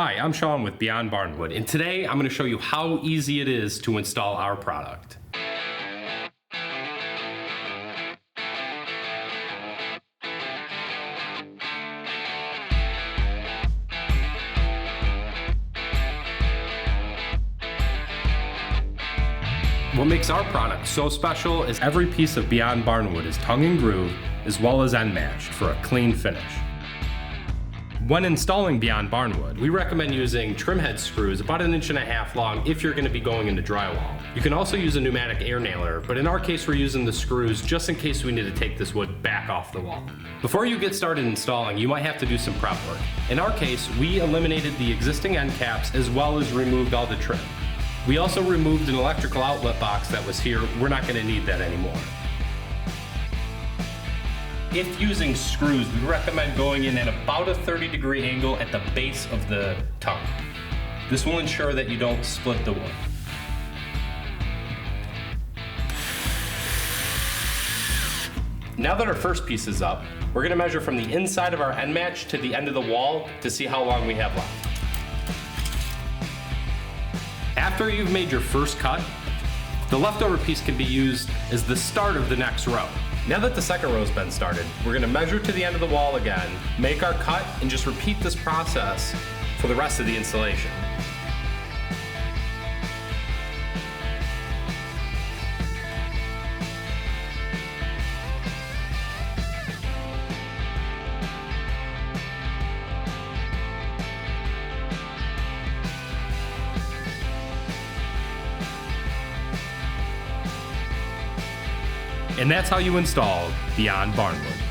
Hi, I'm Sean with Beyond Barnwood, and today I'm going to show you how easy it is to install our product. What makes our product so special is every piece of Beyond Barnwood is tongue and groove as well as end matched for a clean finish. When installing Beyond Barnwood, we recommend using trim head screws about 1.5 inches long if you're going to be going into drywall. You can also use a pneumatic air nailer, but in our case we're using the screws just in case we need to take this wood back off the wall. Before you get started installing, you might have to do some prep work. In our case, we eliminated the existing end caps as well as removed all the trim. We also removed an electrical outlet box that was here. We're not going to need that anymore. If using screws, we recommend going in at about a 30-degree angle at the base of the tongue. This will ensure that you don't split the wood. Now that our first piece is up, we're going to measure from the inside of our end match to the end of the wall to see how long we have left. After you've made your first cut, the leftover piece can be used as the start of the next row. Now that the second row's been started, we're going to measure to the end of the wall again, make our cut, and just repeat this process for the rest of the installation. And that's how you install Beyond Barnwood.